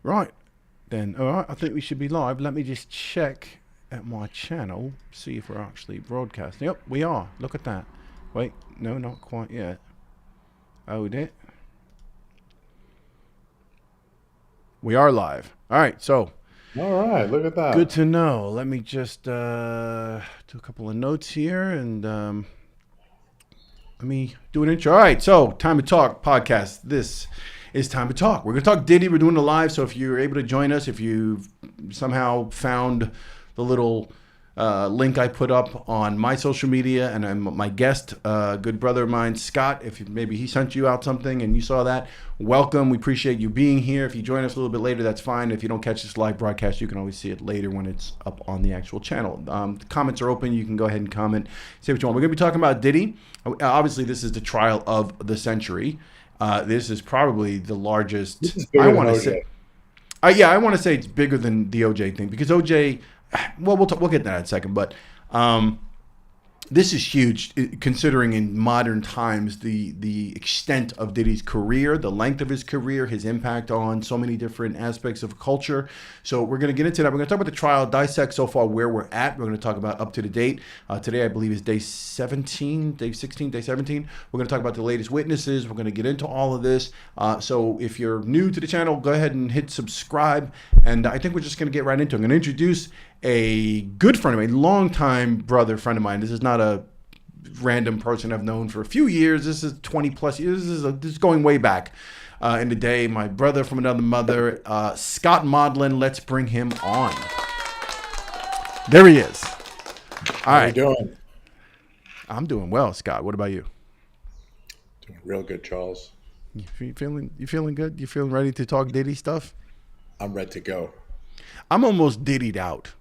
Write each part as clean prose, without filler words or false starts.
Right. Then, all right, I think we should be live. Let me just check at my channel, see if we're actually broadcasting. Yep, we are. Look at that. Wait, no, not quite yet. Oh, it. We are live. All right, so All right, look at good that. to know. Let me just do a couple of notes here and let me do an intro. All right, so Time to Talk podcast. This is Time to Talk. We're going to talk Diddy. We're doing it live, so if you're able to join us, if you've somehow found the little link I put up on my social media, and I'm my guest, good brother of mine, Scott, if maybe he sent you out something and you saw that, welcome. We appreciate you being here. If you join us a little bit later, that's fine. If you don't catch this live broadcast, you can always see it later when it's up on the actual channel. The comments are open. You can go ahead and comment, say what you want. We're going to be talking about Diddy. Obviously, this is the trial of the century. This is probably the This largest. is I bigger than want to say, OJ. yeah, I want to say it's bigger than the OJ thing because OJ. Well, we'll get to that in a second, but this is huge considering in modern times the extent of Diddy's career, the length of his career, his impact on so many different aspects of culture. So we're going to get into that. We're going to talk about the trial, dissect so far where we're at. We're going to talk about up to the date. Today, I believe, is day 17, day 16, day 17. We're going to talk about the latest witnesses. We're going to get into all of this. So if you're new to the channel, go ahead and hit subscribe. And I think we're just going to get right into it. I'm going to introduce a good friend of mine, longtime brother friend of mine. This is not a random person I've known for a few years. This is 20 plus years. This is going way back in the day. My brother from another mother, Scott Modlin. Let's bring him on. There he is. All How you right. doing? I'm doing well, Scott. What about you? Doing real good, Charles. You feeling good? You feeling ready to talk Diddy stuff? I'm ready to go. I'm almost Diddy'd out.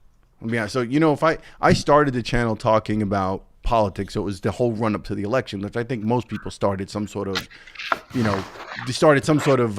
Yeah, so if I started the channel talking about politics, so it was the whole run up to the election, which I think most people started some sort of, they started some sort of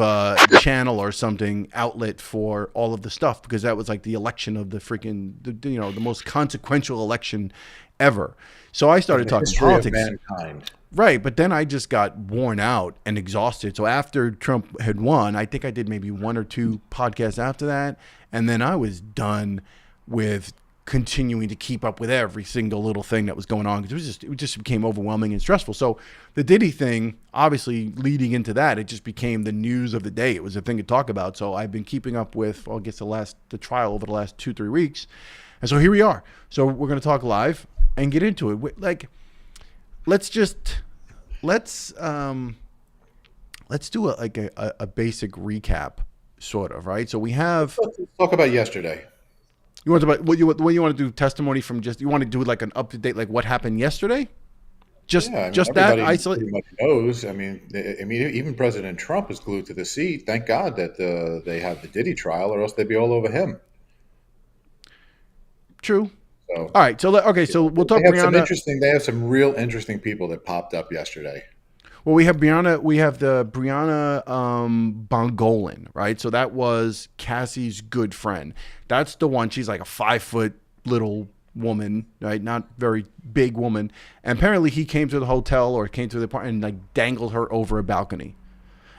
channel or something outlet for all of the stuff because that was like the election of the freaking, the most consequential election ever. So I In started the talking history of politics. mankind. Right, but then I just got worn out and exhausted. So after Trump had won, I think I did maybe one or two podcasts after that, and then I was done with continuing to keep up with every single little thing that was going on because it just became overwhelming and stressful. So the Diddy thing, obviously leading into that, it just became the news of the day. It was a thing to talk about. So I've been keeping up with, well, I guess the trial over the last 2-3 weeks, and so here we are. So we're going to talk live and get into it. Like, let's just let's do a basic recap, sort of, right? So we have, Let's talk about yesterday. you want to about what you want to do, testimony from, just you want to do like an up to date, like what happened yesterday, just Yeah, I mean just that everybody isolate. pretty much knows. I mean, even President Trump is glued to the seat. Thank God that they have the Diddy trial, or else they'd be all over him. True. So All right, so okay, so we'll they talk have some Brianna. interesting. They have some real interesting people that popped up yesterday. Well, we have Brianna. We have the Brianna Bongolin, right? So that was Cassie's good friend. That's the one. She's like a 5 foot little woman, right? Not very big woman. And apparently, he came to the hotel or came to the apartment and like dangled her over a balcony.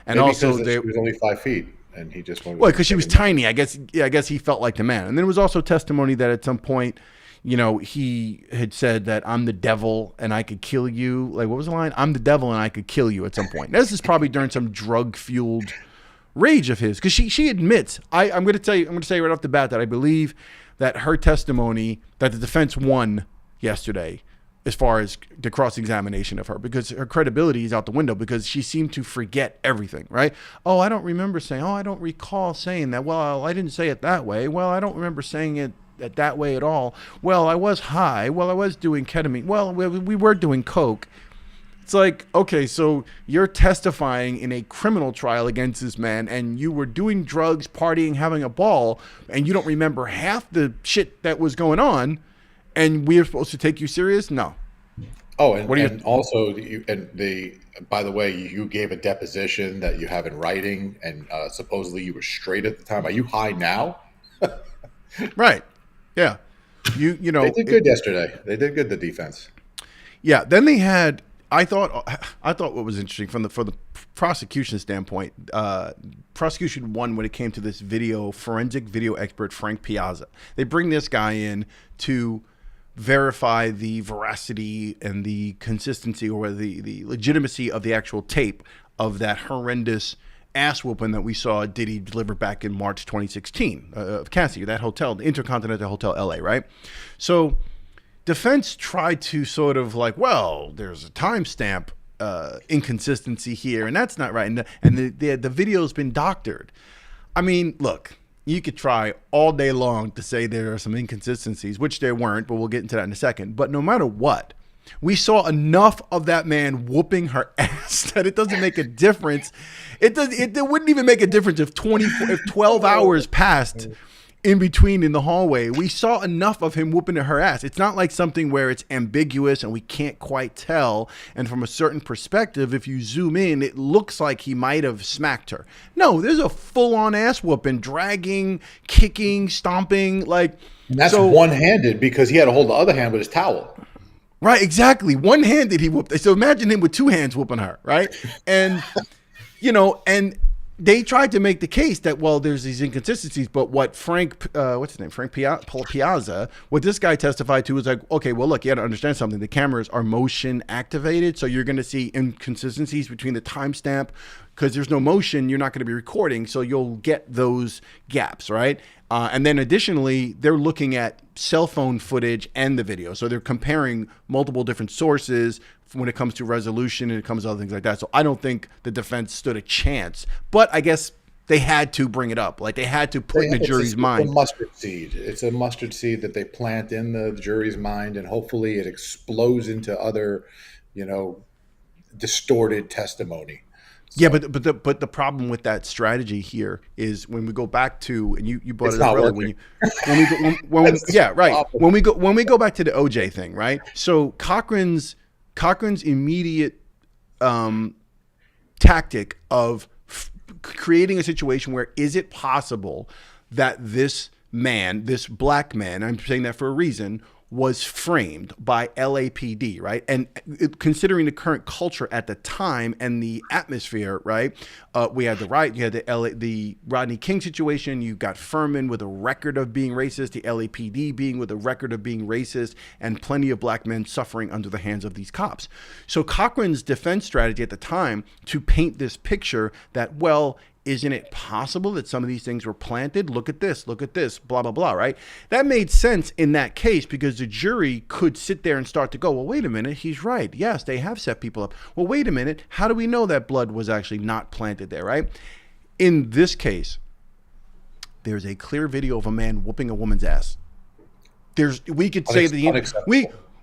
And Maybe also, because they, she was only 5 feet, and he just wanted well, to because she take was it. tiny, I guess. Yeah, I guess he felt like the man. And then there was also testimony that at some point, he had said that I'm the devil and I could kill you. Like, what was the line? I'm the devil and I could kill you at some point. This is probably during some drug fueled rage of his, because she admits. I'm going to tell you. I'm going to say right off the bat that I believe that her testimony, that the defense won yesterday, as far as the cross-examination of her, because her credibility is out the window because she seemed to forget everything, right? Oh, I don't remember saying, I don't recall saying that. Well, I didn't say it that way. Well, I don't remember saying it that way at all. Well, I was high. Well, I was doing ketamine. Well, we were doing coke. It's like, okay, so you're testifying in a criminal trial against this man and you were doing drugs, partying, having a ball, and you don't remember half the shit that was going on, and we're supposed to take you serious? No. Oh, What do you? and also by the way, you gave a deposition that you have in writing, and supposedly you were straight at the time. Are you high now? Right. Yeah. You They know did it, good yesterday. They did good, the defense. yeah. Then they had I thought what was interesting from the prosecution standpoint, prosecution won when it came to this forensic video expert Frank Piazza. They bring this guy in to verify the veracity and the consistency or the legitimacy of the actual tape of that horrendous ass whooping that we saw Diddy deliver back in March 2016 of Cassie, that hotel, the Intercontinental Hotel LA, right? So defense tried to sort of like, well, there's a timestamp inconsistency here, and that's not right. And the video's been doctored. I mean, look, you could try all day long to say there are some inconsistencies, which there weren't, but we'll get into that in a second. But no matter what, we saw enough of that man whooping her ass that it doesn't make a difference. It wouldn't even make a difference if 12 hours passed in between in the hallway. We saw enough of him whooping her ass. It's not like something where it's ambiguous and we can't quite tell. And from a certain perspective, if you zoom in, it looks like he might have smacked her. No, there's a full-on ass whooping, dragging, kicking, stomping. Like, and that's one-handed because he had to hold the other hand with his towel. Right, exactly. One-handed he whooped. So imagine him with two hands whooping her, right? And, and they tried to make the case that, well, there's these inconsistencies, but what Frank Piazza, what this guy testified to was like, okay, well, look, you got to understand something. The cameras are motion activated, so you're going to see inconsistencies between the timestamp. Because there's no motion, you're not going to be recording, so you'll get those gaps, right? And then additionally, they're looking at cell phone footage and the video. So they're comparing multiple different sources when it comes to resolution and it comes to other things like that. So I don't think the defense stood a chance. But I guess they had to bring it up. Like, they had to put in the jury's mind. It's a mustard seed. It's a mustard seed that they plant in the jury's mind, and hopefully it explodes into other, distorted testimony. So. Yeah, but the problem with that strategy here is when we go back to, and you brought it up earlier, when we go back to the OJ thing, right? So Cochran's immediate tactic of creating a situation where, is it possible that this black man, I'm saying that for a reason, was framed by LAPD, right? And considering the current culture at the time and the atmosphere, right? We had the riot, you had the Rodney King situation, you got Furman with a record of being racist, the LAPD being with a record of being racist, and plenty of black men suffering under the hands of these cops. So Cochran's defense strategy at the time to paint this picture that, well, isn't it possible that some of these things were planted? Look at this, blah, blah, blah, right? That made sense in that case because the jury could sit there and start to go, well, wait a minute, he's right. Yes, they have set people up. Well, wait a minute, how do we know that blood was actually not planted there, right? In this case, there's a clear video of a man whooping a woman's ass.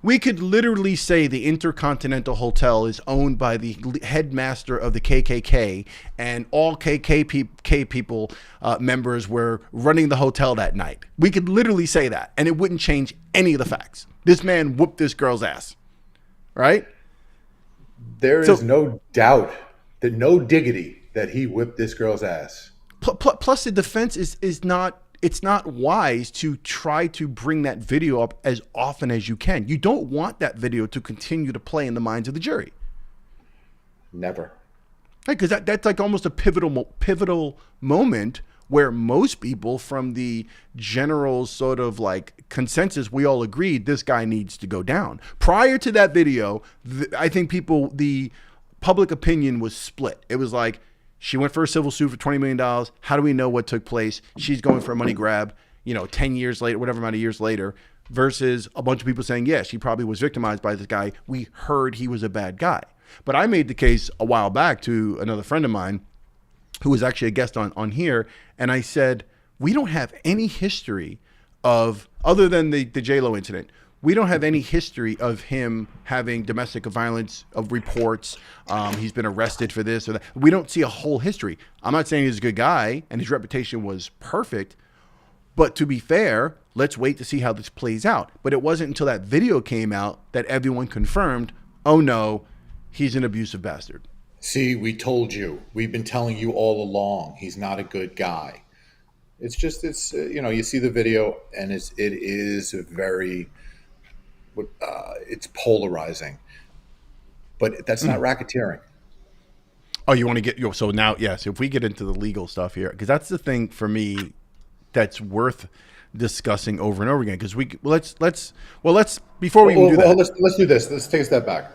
We could literally say the Intercontinental Hotel is owned by the headmaster of the KKK, and all KKK people, members, were running the hotel that night. We could literally say that, and it wouldn't change any of the facts. This man whooped this girl's ass, right? There is no doubt, no diggity that he whipped this girl's ass. Plus, the defense is not. It's not wise to try to bring that video up as often as you can. You don't want that video to continue to play in the minds of the jury. Never. Right, because that's like almost a pivotal moment where most people, from the general sort of like consensus, we all agreed this guy needs to go down. Prior to that video, I think the public opinion was split. It was like, she went for a civil suit for $20 million. How do we know what took place? She's going for a money grab, 10 years later, whatever amount of years later, versus a bunch of people saying, yeah, she probably was victimized by this guy. We heard he was a bad guy. But I made the case a while back to another friend of mine who was actually a guest on here. And I said, we don't have any history of, other than the J-Lo incident, we don't have any history of him having domestic violence of reports. He's been arrested for this or that. We don't see a whole history. I'm not saying he's a good guy and his reputation was perfect, but to be fair, let's wait to see how this plays out. But it wasn't until that video came out that everyone confirmed, oh no, he's an abusive bastard. See, we told you. We've been telling you all along. He's not a good guy. It's just, you see the video and it is very... it's polarizing. but that's not racketeering. Oh, you want to get so now? Yes, if we get into the legal stuff here, because that's the thing for me that's worth discussing over and over again. Because let's before we even do that, let's do this. Let's take a step back.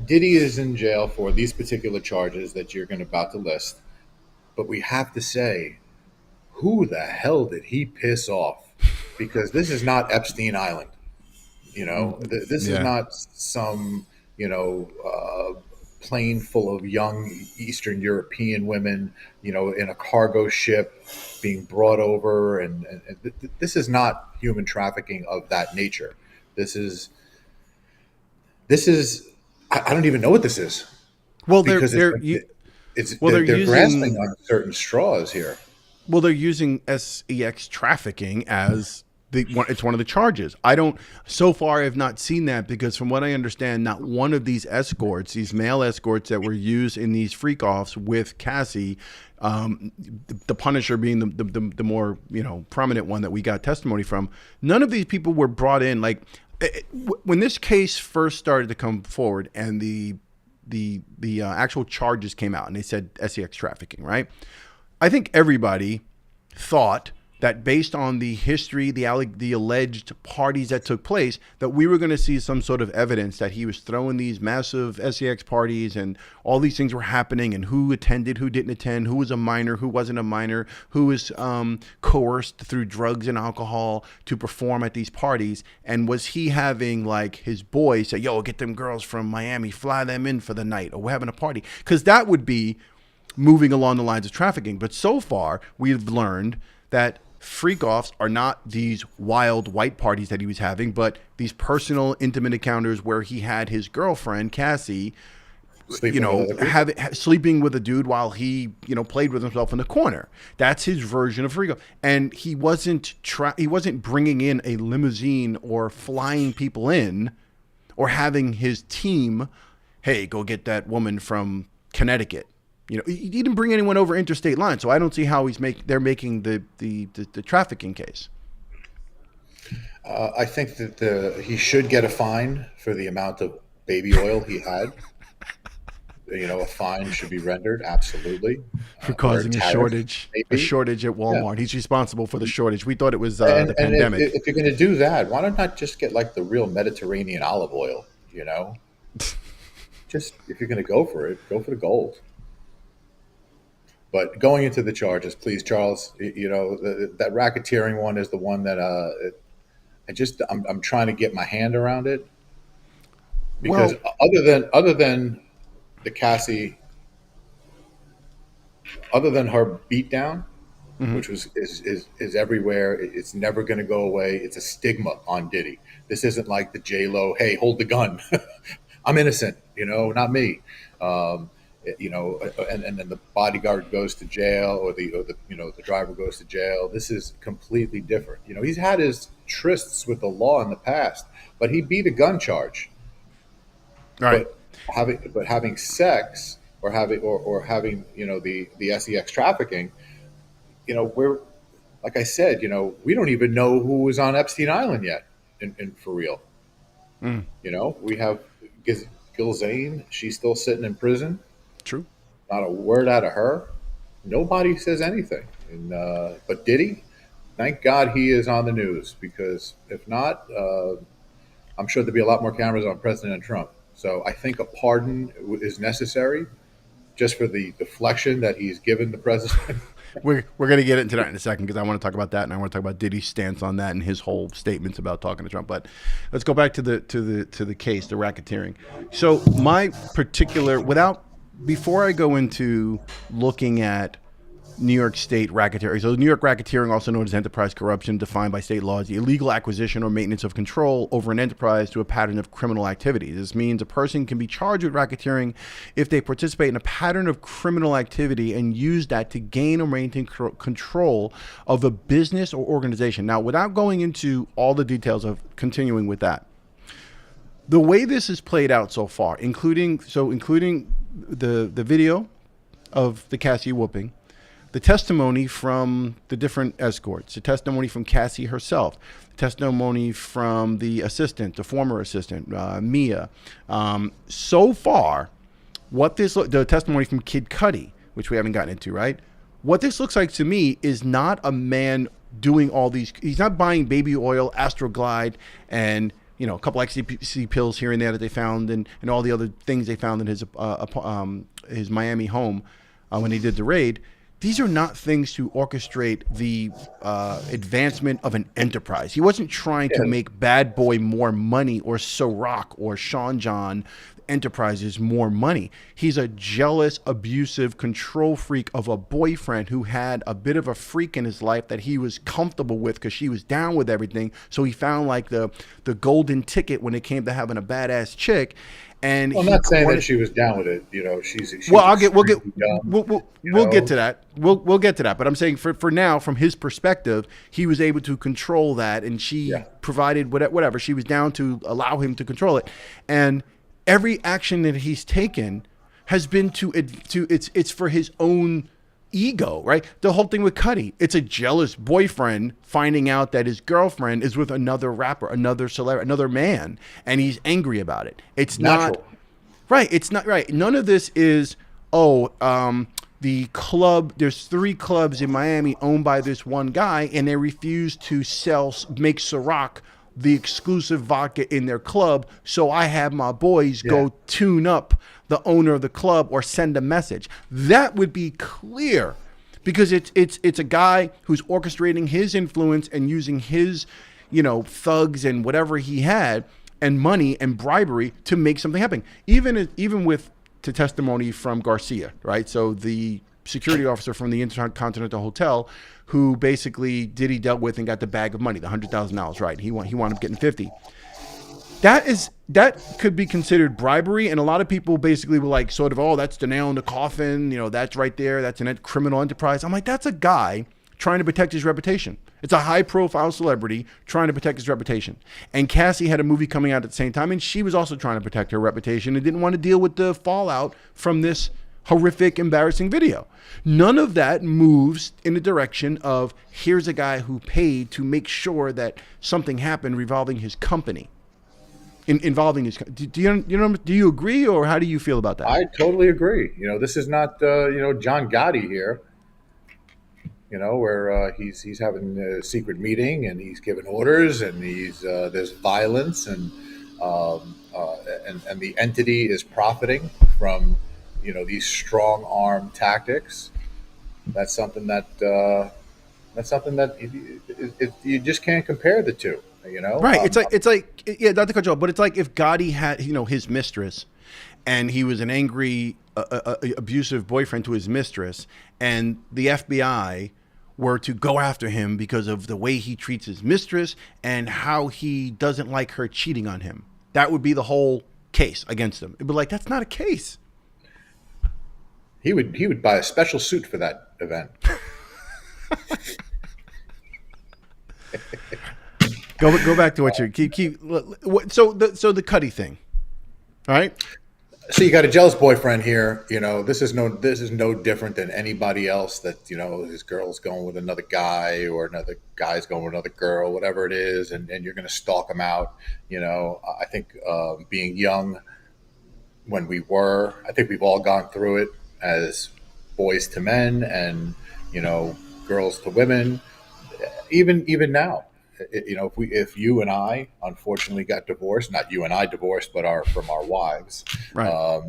Diddy is in jail for these particular charges that you're going to about to list, but we have to say, who the hell did he piss off? Because this is not Epstein Island. This is yeah. not some plane full of young Eastern European women, in a cargo ship being brought over, and this is not human trafficking of that nature. This is I don't even know what this is. Well, They're grasping on certain straws here. Well, they're using sex trafficking as it's one of the charges. So far, I've not seen that because from what I understand, not one of these escorts, these male escorts that were used in these freak-offs with Cassie, the Punisher being the more, prominent one that we got testimony from, none of these people were brought in. Like, when this case first started to come forward and the actual charges came out and they said sex trafficking, right? I think everybody thought that based on the history, the alleged parties that took place, that we were going to see some sort of evidence that he was throwing these massive sex parties and all these things were happening and who attended, who didn't attend, who was a minor, who wasn't a minor, who was coerced through drugs and alcohol to perform at these parties. And was he having like his boys say, yo, get them girls from Miami, fly them in for the night, or we're having a party? Because that would be moving along the lines of trafficking. But so far, we've learned that freak-offs are not these wild white parties that he was having, but these personal, intimate encounters where he had his girlfriend, Cassie, sleeping with a dude while he, played with himself in the corner. That's his version of freak-off. And he wasn't bringing in a limousine or flying people in or having his team, hey, go get that woman from Connecticut. He didn't bring anyone over interstate lines, so I don't see how they're making the trafficking case. I think that he should get a fine for the amount of baby oil he had. A fine should be rendered, absolutely. For causing a shortage at Walmart. Yeah. He's responsible for the shortage. We thought it was the pandemic. If you're going to do that, why not just get like the real Mediterranean olive oil, Just, if you're going to go for it, go for the gold. But going into the charges, please, Charles, that racketeering one is the one that I'm trying to get my hand around it. Because other than the Cassie, other than her beatdown, which is everywhere, it's never going to go away. It's a stigma on Diddy. This isn't like the J-Lo, hey, hold the gun. I'm innocent, not me. And then the bodyguard goes to jail, or the driver goes to jail. This is completely different. He's had his trysts with the law in the past, but he beat a gun charge. Right. But having sex or having the sex trafficking, we're, like I said, we don't even know who was on Epstein Island yet, in for real. We have Gilzane. She's still sitting in prison. True. Not a word out of her. Nobody says anything. But Diddy, thank God he is on the news, because if not, I'm sure there'd be a lot more cameras on President Trump. So I think a pardon is necessary, just for the deflection that he's given the president. We're going to get into that in a second, because I want to talk about that, and I want to talk about Diddy's stance on that and his whole statements about talking to Trump. But let's go back to the case, the racketeering. So my particular, before I go into looking at New York State racketeering, so New York racketeering, also known as enterprise corruption, defined by state laws, the illegal acquisition or maintenance of control over an enterprise to a pattern of criminal activity. This means a person can be charged with racketeering if they participate in a pattern of criminal activity and use that to gain or maintain control of a business or organization. Now, without going into all the details of continuing with that, the way this is played out so far, including the video of the Cassie whooping, the testimony from the different escorts, the testimony from Cassie herself, the testimony from the assistant, the former assistant, Mia. So far, the testimony from Kid Cudi, which we haven't gotten into, right? What this looks like to me is not a man doing all these. He's not buying baby oil, Astroglide, and a couple ecstasy pills here and there that they found, and all the other things they found in his Miami home when they did the raid. These are not things to orchestrate the advancement of an enterprise. He wasn't trying to make Bad Boy more money, or Ciroc or Sean John Enterprises more money. He's a jealous, abusive control freak of a boyfriend who had a bit of a freak in his life that he was comfortable with because she was down with everything. So he found like the golden ticket when it came to having a badass chick. And I'm not saying that she was down with it. She's well. We'll get to that. We'll get to that. But I'm saying for now, from his perspective, he was able to control that, and she provided whatever she was down to allow him to control it. And every action that he's taken has been it's for his own ego, right? The whole thing with Cudi, it's a jealous boyfriend finding out that his girlfriend is with another rapper, another celebrity, another man, and he's angry about it. It's natural. Not right. It's not right. None of this is the club. There's 3 clubs in Miami owned by this one guy, and they refuse to make Ciroc the exclusive vodka in their club, so I have my boys go tune up the owner of the club or send a message. That would be clear, because it's a guy who's orchestrating his influence and using his, thugs and whatever he had and money and bribery to make something happen. Even with the testimony from Garcia, right? So the security officer from the Intercontinental Hotel, who basically Diddy dealt with and got the bag of money, the $100,000, right? He wound up getting 50. That could be considered bribery, and a lot of people basically were like, sort of, that's the nail in the coffin. That's right there. That's a criminal enterprise. I'm like, that's a guy trying to protect his reputation. It's a high-profile celebrity trying to protect his reputation. And Cassie had a movie coming out at the same time, and she was also trying to protect her reputation and didn't want to deal with the fallout from this horrific, embarrassing video. None of that moves in the direction of, here's a guy who paid to make sure that something happened involving his company. Do you agree, or how do you feel about that? I totally agree. This is not John Gotti here. Where he's having a secret meeting and he's giving orders, and there's violence, and the entity is profiting from these strong arm tactics. That's something that you just can't compare the two. Right? It's like not to cut you off, but it's like if Gotti had his mistress, and he was an angry, abusive boyfriend to his mistress, and the FBI were to go after him because of the way he treats his mistress and how he doesn't like her cheating on him. That would be the whole case against him. It'd be like, that's not a case. He would buy a special suit for that event. Go back to what you keep. So the Cudi thing, all right? So you got a jealous boyfriend here. This is no different than anybody else that his girl's going with another guy, or another guy's going with another girl, whatever it is, and you're going to stalk him out. I think being young when I think we've all gone through it as boys to men, and girls to women. Even now, if you and I unfortunately got divorced, not you and I divorced, but from our wives, right?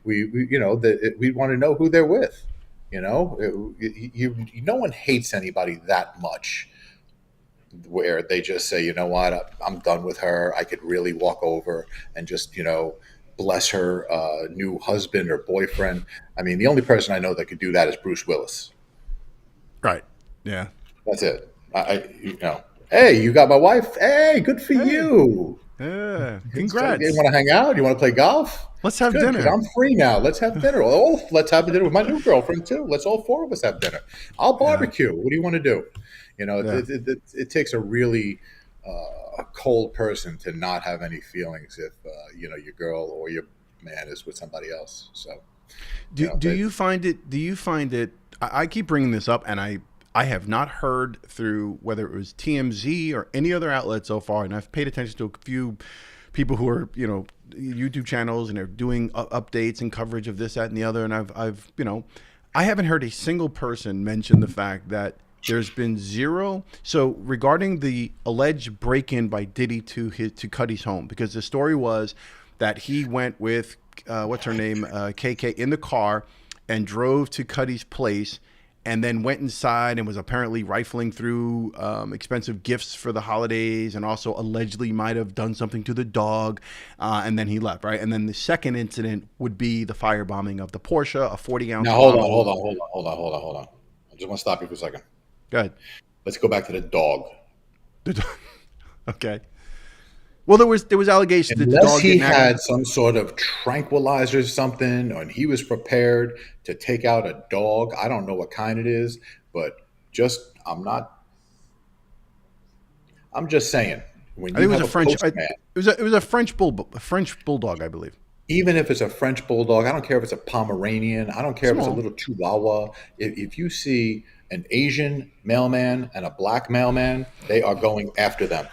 We want to know who they're with. No one hates anybody that much where they just say, you know what, I'm done with her. I could really walk over and just bless her new husband or boyfriend. I mean, the only person I know that could do that is Bruce Willis. Right. Yeah. That's it. Hey, you got my wife. Hey, good for you. Yeah. Congrats. You want to hang out? You want to play golf? Let's have dinner. I'm free now. Let's have dinner. Let's have dinner with my new girlfriend too. Let's all 4 of us have dinner. I'll barbecue. What do you want to do? It takes a really a cold person to not have any feelings if your girl or your man is with somebody else. So, do you find it I keep bringing this up, and I have not heard through whether it was TMZ or any other outlet so far, and I've paid attention to a few people who are, YouTube channels and are doing updates and coverage of this, that, and the other, and I've I haven't heard a single person mention the fact that there's been zero. So regarding the alleged break-in by Diddy to Cuddy's home, because the story was that he went with what's her name, KK, in the car and drove to Cuddy's place, and then went inside and was apparently rifling through expensive gifts for the holidays, and also allegedly might have done something to the dog, and then he left, right? And then the second incident would be the firebombing of the Porsche, a 40-ounce. Now hold on. I just want to stop you for a second. Go ahead. Let's go back to the dog. Okay. Well, there was allegations that the Unless dog he didn't had some sort of tranquilizer or something, and he was prepared to take out a dog. I don't know what kind it is, but I'm just saying. When I think you it was have a French. postman, It was a French bulldog, I believe. even if it's a French bulldog, I don't care if it's a Pomeranian, I don't care if it's a Small. little Chihuahua. If you see an Asian mailman and a black mailman, they are going after them.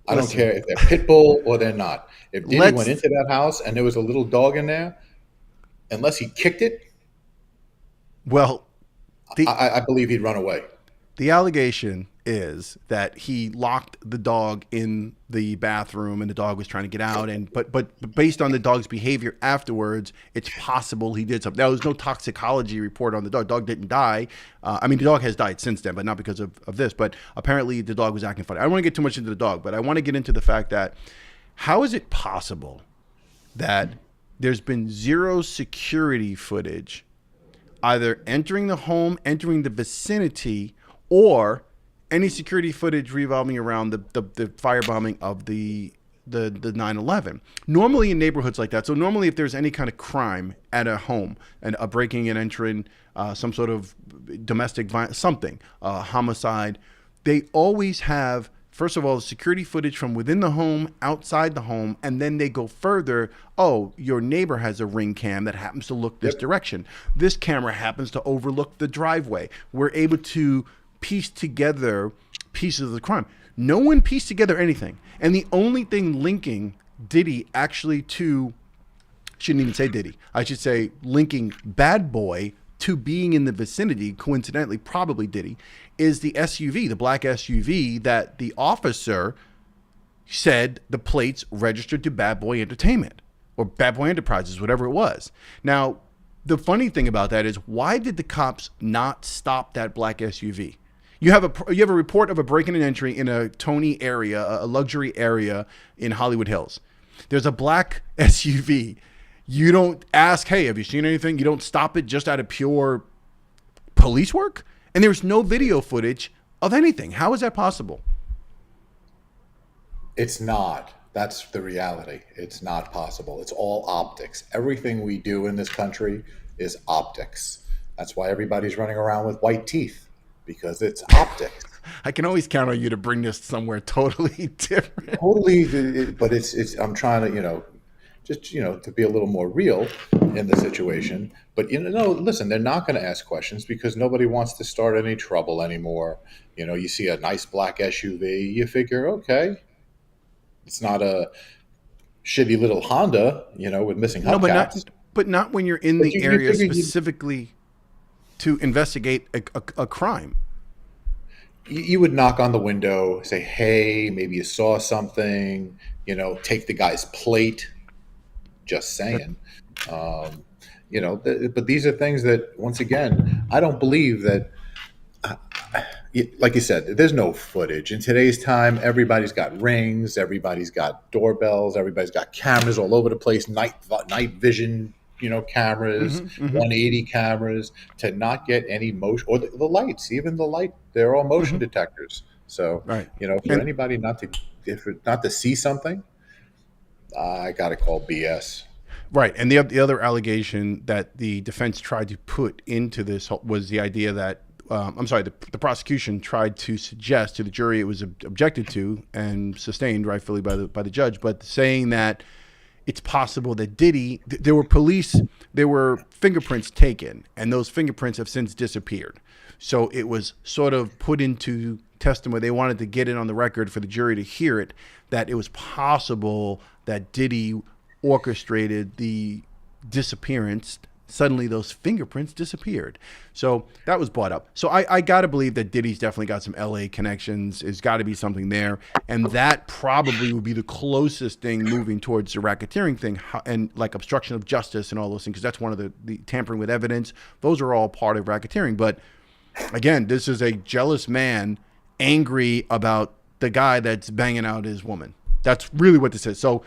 I don't Listen. care if they're pit bull or they're not. If Diddy Let's- went into that house and there was a little dog in there, unless he kicked it, Well, I believe he'd run away. the allegation is that he locked the dog in the bathroom and the dog was trying to get out, and but based on the dog's behavior afterwards, it's possible he did something. There was no toxicology report on the dog. Dog didn't die. I mean, the dog has died since then, but not because of this. But apparently the dog was acting funny. I don't want to get too much into the dog, but I want to get into the fact that how is it possible that there's been zero security footage either entering the home, entering the vicinity, or any security footage revolving around the firebombing of the 9/11. Normally in neighborhoods like that, so normally if there's any kind of crime at a home, and a breaking and entering, some sort of domestic violence, something, homicide, they always have, first of all, security footage from within the home, outside the home, and then they go further. Oh, your neighbor has a ring cam that happens to look this direction. This camera happens to overlook the driveway. We're able to piece together pieces of the crime. No one pieced together anything. And the only thing linking Diddy actually to, shouldn't even say Diddy, I should say linking Bad Boy to being in the vicinity, coincidentally, probably Diddy, is the SUV, the black SUV that the officer said the plates registered to Bad Boy Entertainment or Bad Boy Enterprises, whatever it was. Now, the funny thing about that is, why did the cops not stop that black SUV? You have a report of a break-in and entry in a Tony area, a luxury area in Hollywood Hills. There's a black SUV. You don't ask, hey, have you seen anything? You don't stop it just out of pure police work? And there's no video footage of anything. How is that possible? It's not. That's the reality. It's not possible. It's all optics. Everything we do in this country is optics. That's why everybody's running around with white teeth, because it's optics. I can always count on you to bring this somewhere totally different. Totally, but it's. I'm trying to, just to be a little more real in the situation. But listen, they're not going to ask questions because nobody wants to start any trouble anymore. You see a nice black SUV, you figure, okay, it's not a shitty little Honda, with missing hubcaps. But not when you're in the area specifically to investigate a crime. You would knock on the window, say, hey, maybe you saw something, take the guy's plate. Just saying. But these are things that, once again, I don't believe that, like you said, there's no footage. In today's time, everybody's got rings, everybody's got doorbells, everybody's got cameras all over the place, night vision, cameras, 180 cameras, to not get any motion, or the lights, even the light, they're all motion detectors. So, right. For anybody not to see something, I got to call BS. Right. And the other allegation that the defense tried to put into this was the idea that, the prosecution tried to suggest to the jury, it was objected to and sustained rightfully by the judge, but saying that it's possible that Diddy, there were police there were fingerprints taken, and those fingerprints have since disappeared. So it was sort of put into testimony. They wanted to get it on the record for the jury to hear it, that it was possible that Diddy orchestrated the disappearance. Suddenly those fingerprints disappeared. So that was brought up. So I got to believe that Diddy's definitely got some LA connections. There's got to be something there. And that probably would be the closest thing moving towards the racketeering thing and like obstruction of justice and all those things, because that's one of the tampering with evidence. Those are all part of racketeering. But again, this is a jealous man angry about the guy that's banging out his woman. That's really what this is. So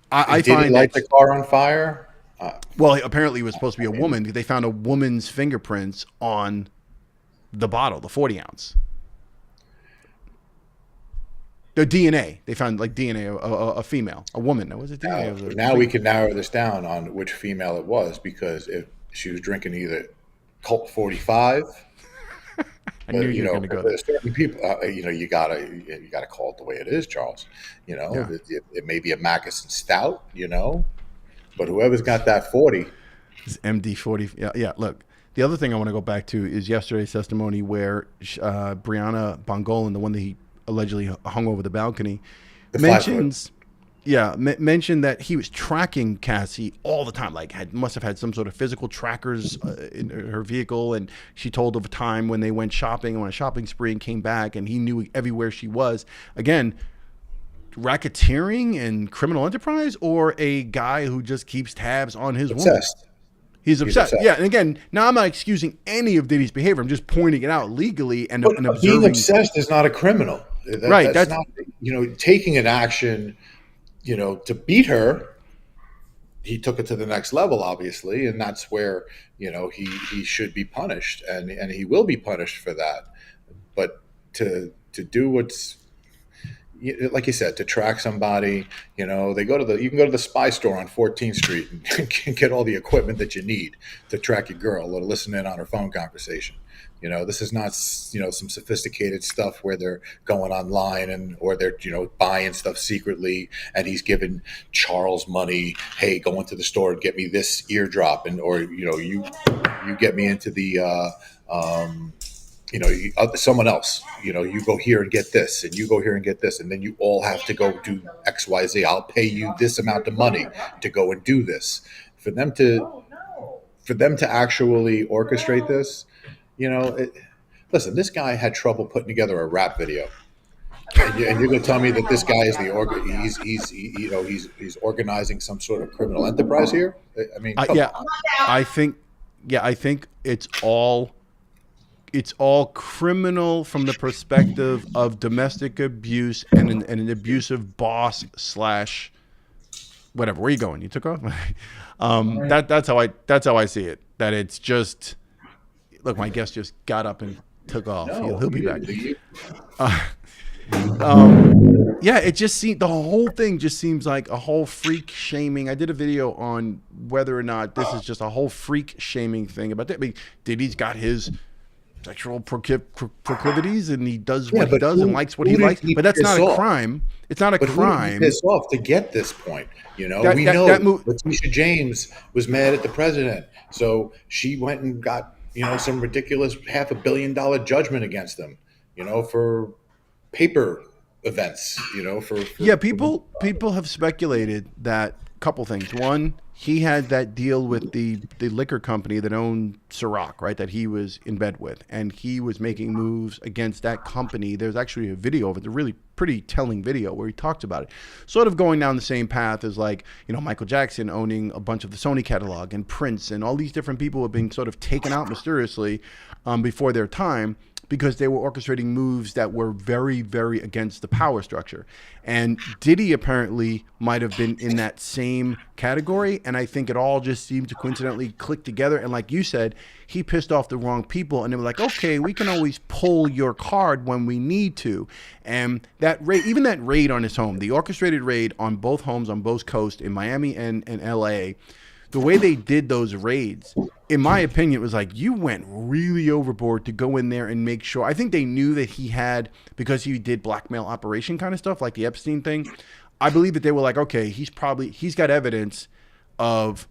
I Did find he light the car on fire? Well, apparently it was supposed to be a woman. They found a woman's fingerprints on the bottle, the 40 ounce. The DNA. They found like DNA, a female, a woman. Was it DNA? Now we can narrow this down on which female it was, because if she was drinking either Colt 45, I knew you were going to go there. Certain people, you gotta call it the way it is, Charles. It may be a Mackinson Stout, but whoever's got that 40, it's MD 40. Yeah. Look, the other thing I want to go back to is yesterday's testimony where Brianna Bongolan, the one that he allegedly hung over the balcony, mentioned that he was tracking Cassie all the time. Like must have had some sort of physical trackers in her vehicle, and she told of a time when they went shopping on a shopping spree and came back, and he knew everywhere she was. Again, racketeering and criminal enterprise, or a guy who just keeps tabs on his woman? He's obsessed. Yeah, and again, now I'm not excusing any of Diddy's behavior. I'm just pointing it out legally and observing. Being obsessed is not a criminal. Right. That's not, taking an action, to beat her. He took it to the next level, obviously, and that's where, he should be punished, and he will be punished for that. But to do what's, like you said, to track somebody, you can go to the spy store on 14th Street and get all the equipment that you need to track your girl or to listen in on her phone conversation. This is not, some sophisticated stuff where they're going online or they're, buying stuff secretly, and he's giving Charles money. Hey, go into the store and get me this eardrop, or you get me into the someone else, you go here and get this, and you go here and get this, and then you all have to go do X, Y, Z. I'll pay you this amount of money to go and do this. For them to actually orchestrate this, listen, this guy had trouble putting together a rap video, and you're going to tell me that this guy is he's organizing some sort of criminal enterprise here? I mean, I think it's all criminal from the perspective of domestic abuse and an abusive boss / whatever. Where are you going? You took off? That's how I see it. That it's just, look, my guest just got up and took off. No, he'll be back. It just seems, the whole thing just seems like a whole freak shaming. I did a video on whether or not this is just a whole freak shaming thing about that. I mean, Diddy's got his sexual proclivities, and he does what he does and likes what he likes, but that's not a crime. It's not a crime. Piss off to get this point. Letitia James was mad at the president, so she went and got some ridiculous $500 million judgment against them, for paper events, people have speculated that couple things. One, he had that deal with the liquor company that owned Ciroc, right, that he was in bed with, and he was making moves against that company. There's actually a video of it, a really pretty telling video where he talks about it, sort of going down the same path as Michael Jackson owning a bunch of the Sony catalog, and Prince, and all these different people have been sort of taken out mysteriously before their time, because they were orchestrating moves that were very, very against the power structure. And Diddy apparently might have been in that same category, and I think it all just seemed to coincidentally click together. And like you said, he pissed off the wrong people, and they were like, okay, we can always pull your card when we need to. And that raid, even that raid on his home, the orchestrated raid on both homes on both coasts in Miami and LA, the way they did those raids, in my opinion, it was like, you went really overboard to go in there and make sure. I think they knew that he had, because he did blackmail operation kind of stuff, like the Epstein thing. I believe that they were like, okay, he's got evidence of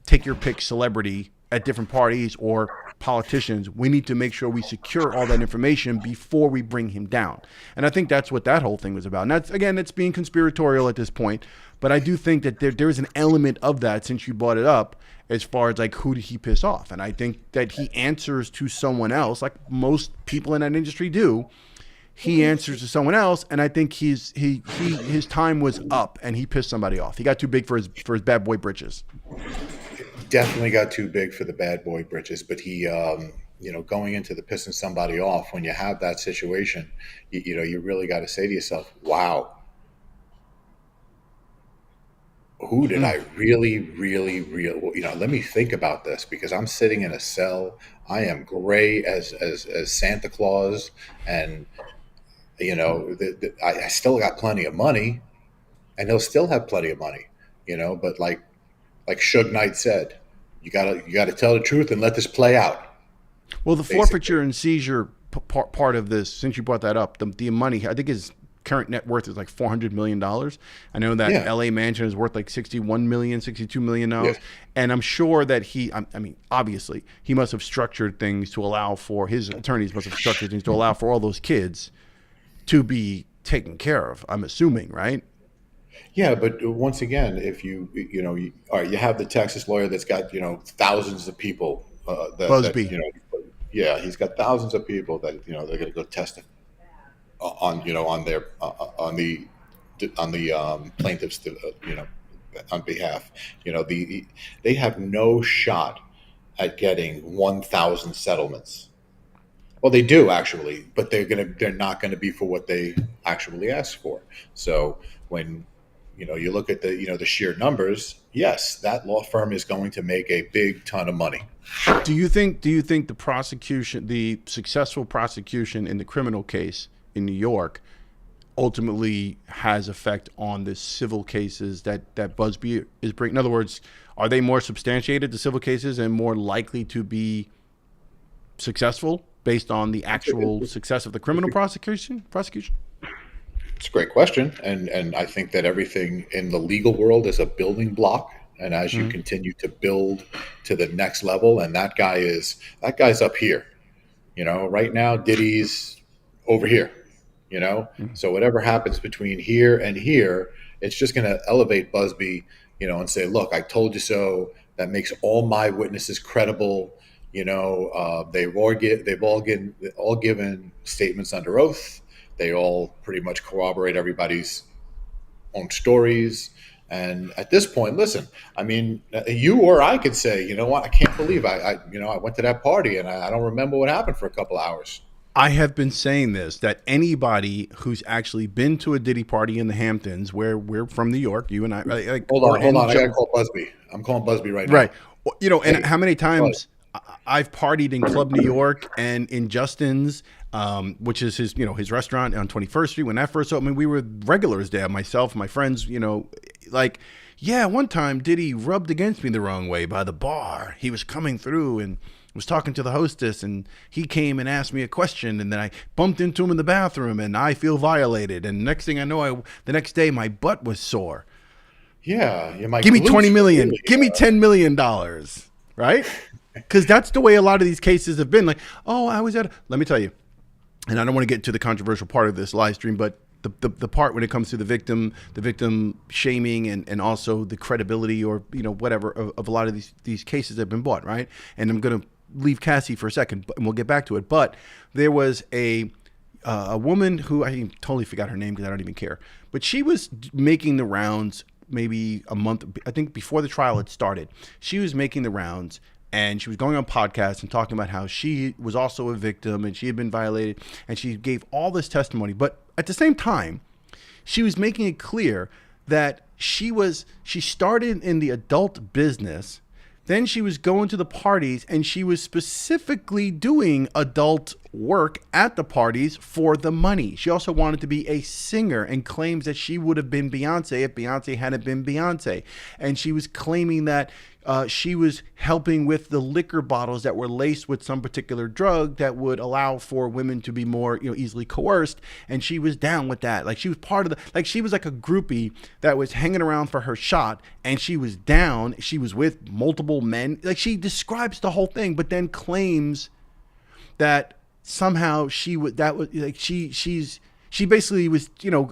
take your pick celebrity at different parties or politicians. We need to make sure we secure all that information before we bring him down. And I think that's what that whole thing was about. And that's, again, it's being conspiratorial at this point. But I do think that there is an element of that, since you brought it up, as far as like, who did he piss off? And I think that he answers to someone else, like most people in that industry do. He answers to someone else, and I think his time was up, and he pissed somebody off. He got too big for his bad boy britches. Definitely got too big for the bad boy britches, but he, going into the pissing somebody off, when you have that situation, you really got to say to yourself, wow, who did I really, let me think about this, because I'm sitting in a cell. I am gray as Santa Claus, and, I still got plenty of money, and they'll still have plenty of money, but like Suge Knight said, you gotta tell the truth and let this play out. Well, the forfeiture and seizure part of this, since you brought that up, the money, I think his current net worth is like $400 million. I know that LA mansion is worth like $61 million, $62 million. Yeah. And I'm sure that obviously he must have structured things to allow for, his attorneys must have structured things to allow for all those kids to be taken care of, I'm assuming, right? Yeah, but once again, if you have the Texas lawyer that's got thousands of people. Busby. He's got thousands of people that they're going to go testify on the plaintiffs on behalf. They have no shot at getting 1,000 settlements. Well, they do actually, but they're not going to be for what they actually asked for. So when you look at the sheer numbers, yes, that law firm is going to make a big ton of money. Do you think the successful prosecution in the criminal case in New York ultimately has effect on the civil cases that Busby is bringing? In other words, are they more substantiated, the civil cases, and more likely to be successful based on the actual success of the criminal prosecution? It's a great question, and I think that everything in the legal world is a building block, and as you continue to build to the next level, and that guy's up here, right now Diddy's over here, so whatever happens between here and here, it's just going to elevate Busby, and say, look, I told you so. That makes all my witnesses credible. They've all given statements under oath. They all pretty much corroborate everybody's own stories. And at this point, listen, I mean, you or I could say, you know what, I can't believe I went to that party and I don't remember what happened for a couple of hours. I have been saying this, that anybody who's actually been to a Diddy party in the Hamptons, where we're from New York, you and I. Hold on. I got to call Busby. I'm calling Busby right now. Right. And how many times I've partied in Club New York and in Justin's, which is his restaurant on 21st Street. When that first opened, we were regulars there, myself, my friends, one time Diddy rubbed against me the wrong way by the bar. He was coming through and was talking to the hostess, and he came and asked me a question, and then I bumped into him in the bathroom, and I feel violated. And next thing I know, the next day my butt was sore. Yeah. Give me $20 million. Give me $10 million. Right? Because that's the way a lot of these cases have been. Like, let me tell you, and I don't want to get into the controversial part of this live stream, but the part when it comes to the victim shaming and also the credibility or whatever of a lot of these cases that have been bought, right? And I'm going to leave Cassie for a second, and we'll get back to it. But there was a woman who I totally forgot her name because I don't even care, but she was making the rounds maybe a month, I think, before the trial had started. She was making the rounds. And she was going on podcasts and talking about how she was also a victim and she had been violated, and she gave all this testimony. But at the same time, she was making it clear that she started in the adult business, then she was going to the parties, and she was specifically doing adult work at the parties for the money. She also wanted to be a singer and claims that she would have been Beyonce if Beyonce hadn't been Beyonce. And she was claiming that she was helping with the liquor bottles that were laced with some particular drug that would allow for women to be more, easily coerced. And she was down with that. Like she was part of she was like a groupie that was hanging around for her shot, and she was down. She was with multiple men. Like she describes the whole thing, but then claims that somehow she would, that was like she basically was,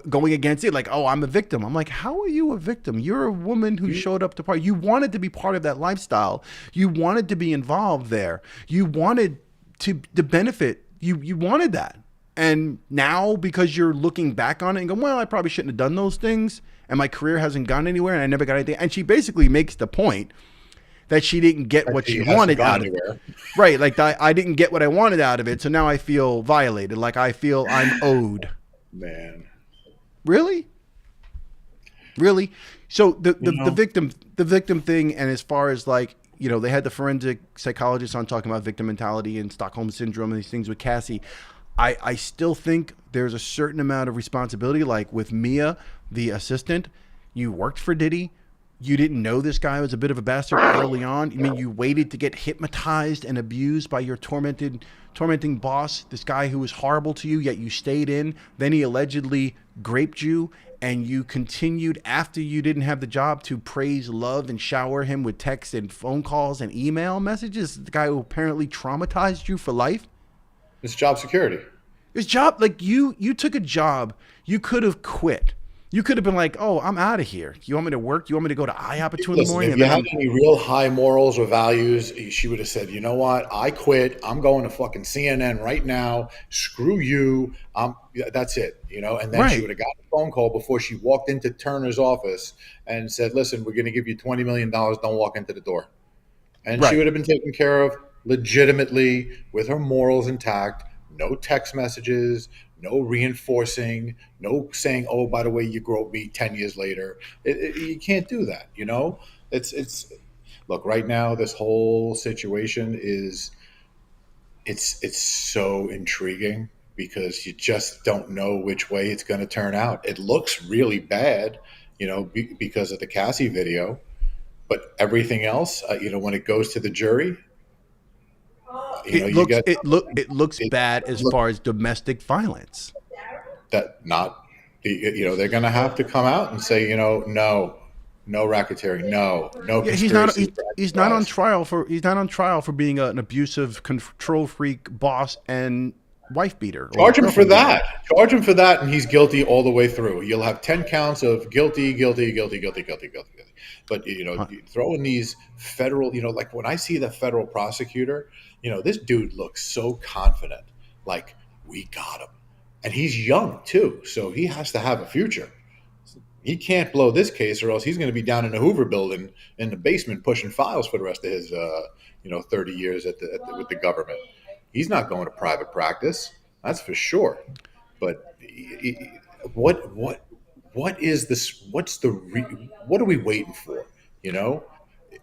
going against it. Like, oh, I'm a victim. I'm like, how are you a victim? You're a woman who showed up to party. You wanted to be part of that lifestyle. You wanted to be involved there. You wanted to benefit. You wanted that. And now, because you're looking back on it and going, well, I probably shouldn't have done those things, and my career hasn't gone anywhere, and I never got anything. And she basically makes the point that she didn't get what she wanted out of it. Right. Like I didn't get what I wanted out of it. So now I feel violated. Like I feel I'm owed. Man. Really? Really? So the victim thing, and as far as like, they had the forensic psychologist on talking about victim mentality and Stockholm syndrome and these things with Cassie. I still think there's a certain amount of responsibility. Like with Mia, the assistant, you worked for Diddy. You didn't know this guy was a bit of a bastard early on. I mean, you waited to get hypnotized and abused by your tormenting boss, this guy who was horrible to you, yet you stayed in. Then he allegedly raped you, and you continued after you didn't have the job to praise, love, and shower him with texts and phone calls and email messages. The guy who apparently traumatized you for life. It's job security. His job, like you took a job, you could have quit. You could have been like, oh, I'm out of here. You want me to work? You want me to go to IHOP at 2 in the morning? If you had any real high morals or values, she would have said, you know what? I quit. I'm going to fucking CNN right now. Screw you. That's it. And then she would have gotten a phone call before she walked into Turner's office and said, listen, we're going to give you $20 million. Don't walk into the door. And she would have been taken care of legitimately with her morals intact. No text messages, no reinforcing, no saying, oh, by the way, you groped me 10 years later. You can't do that. It's look, right now, this whole situation it's so intriguing because you just don't know which way it's going to turn out. It looks really bad, because of the Cassie video, but everything else, when it goes to the jury, it looks bad as far as domestic violence. They're going to have to come out and say, no racketeering, no conspiracy. He's not on trial for being an abusive, control freak boss and wife beater. Charge him for that, and he's guilty all the way through. You'll have 10 counts of guilty. But you throw in these federal, like when I see the federal prosecutor, this dude looks so confident, like we got him, and he's young too, so he has to have a future. He can't blow this case, or else he's going to be down in the Hoover building in the basement pushing files for the rest of his 30 years with the government. He's not going to private practice, that's for sure. But what is this? What are we waiting for?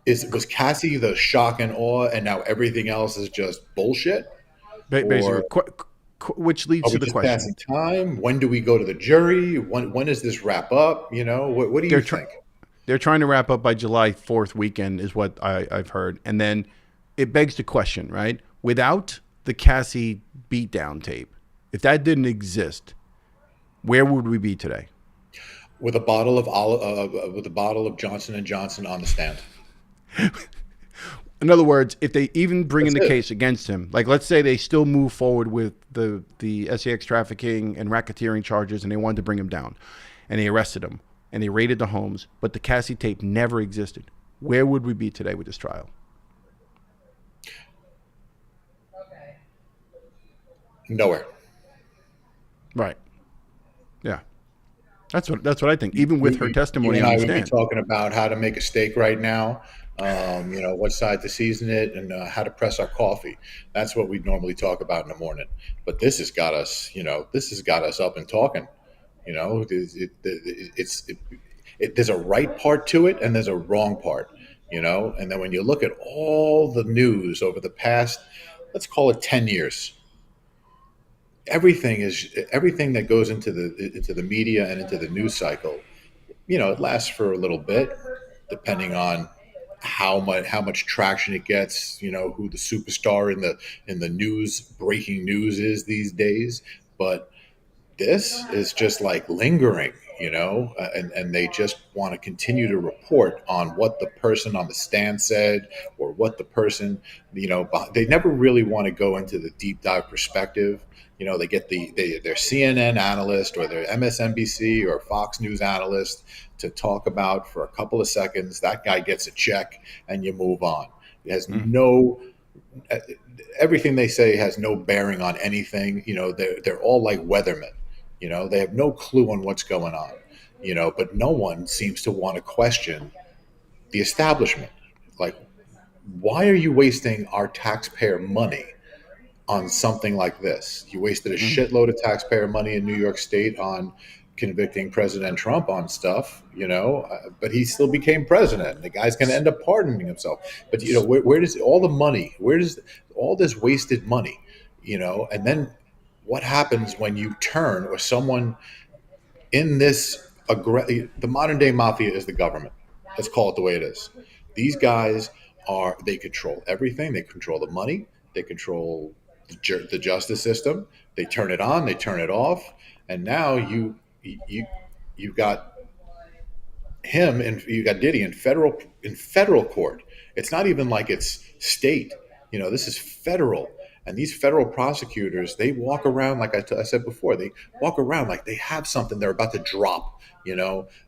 Was Cassie the shock and awe, and now everything else is just bullshit? Basically, which leads to the question: passing time? When do we go to the jury? When does this wrap up? What do you think? They're trying to wrap up by July 4th weekend, is what I've heard, and then it begs the question, right? Without the Cassie beatdown tape, if that didn't exist, where would we be today? With a bottle of Johnson & Johnson on the stand. In other words, if they even bring in the case against him, like let's say they still move forward with the SEX trafficking and racketeering charges, and they wanted to bring him down, and they arrested him, and they raided the homes, but the Cassie tape never existed, where would we be today with this trial? Nowhere. Right. Yeah. That's what I think. Even with her testimony on the stand, I would be talking about how to make a steak right now, what side to season it, and how to press our coffee. That's what we'd normally talk about in the morning. But this has got us, up and talking. There's a right part to it, and there's a wrong part. And then when you look at all the news over the past, let's call it 10 years. everything that goes into the media and into the news cycle. It lasts for a little bit, depending on how much traction it gets. Who the superstar in the news, breaking news is these days. But this is just like lingering, and they just want to continue to report on what the person on the stand said, or what the person, they never really want to go into the deep dive perspective. They get their CNN analyst or their MSNBC or Fox News analyst to talk about for a couple of seconds. That guy gets a check, and you move on. It has Mm. no everything they say has no bearing on anything. They're all like weathermen. They have no clue on what's going on. But no one seems to want to question the establishment. Like, why are you wasting our taxpayer money on something like this? You wasted a Mm. shitload of taxpayer money in New York State on convicting President Trump on stuff, but he still became president. The guy's going to end up pardoning himself. But where does all the money? Where does all this wasted money? And then what happens when you turn, or someone in this the modern day mafia is the government. Let's call it the way it is. These guys they control everything. They control the money. They control the justice system. They turn it on. They turn it off. And now you've got him, and you got Diddy in federal court. It's not even like it's state. This is federal. And these federal prosecutors, they walk around like I said before. They walk around like they have something they're about to drop.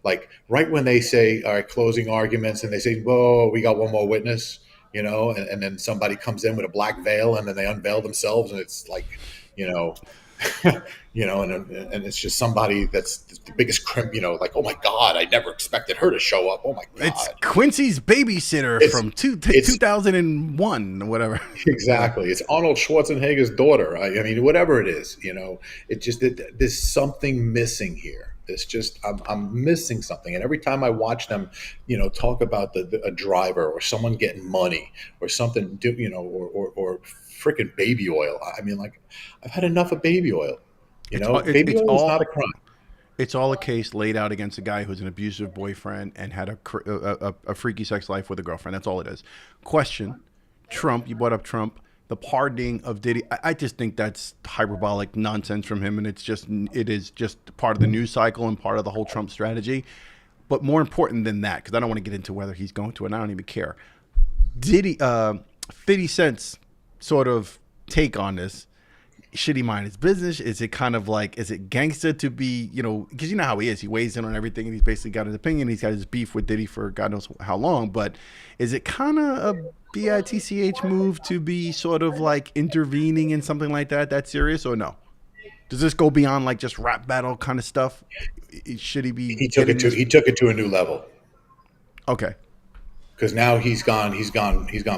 Like right when they say, "All right, closing arguments," and they say, "Whoa, we got one more witness," and then somebody comes in with a black veil, and then they unveil themselves, and it's like, you know, and it's just somebody that's the biggest crimp, like, oh my God, I never expected her to show up. Oh my It's God. Quincy's babysitter It's, from it's 2001 or whatever. Yeah. exactly, it's Arnold Schwarzenegger's daughter. I mean, whatever it is, there's something missing here. It's just, I'm missing something. And every time I watch them, talk about a driver or someone getting money or something, or freaking baby oil. I mean, like, I've had enough of baby oil. Baby It's oil is not a all crime. it's all a case laid out against a guy who's an abusive boyfriend and had a freaky sex life with a girlfriend. That's all it is. Question: Trump. You brought up Trump. The pardoning of Diddy. I just think that's hyperbolic nonsense from him, and it is just part of the news cycle and part of the whole Trump strategy. But more important than that, because I don't want to get into whether he's going to, and I don't even care. Diddy, 50 Cent's sort of take on this. Should he mind his business? Is it kind of like, is it gangster to be, because you know how he is. He weighs in on everything and he's basically got his opinion. He's got his beef with Diddy for God knows how long. But is it kind of a bitch move to be sort of like intervening in something like that? That serious or no? Does this go beyond like just rap battle kind of stuff? Should he be He took it getting to this? he took it to a new level, Okay. because now he's gone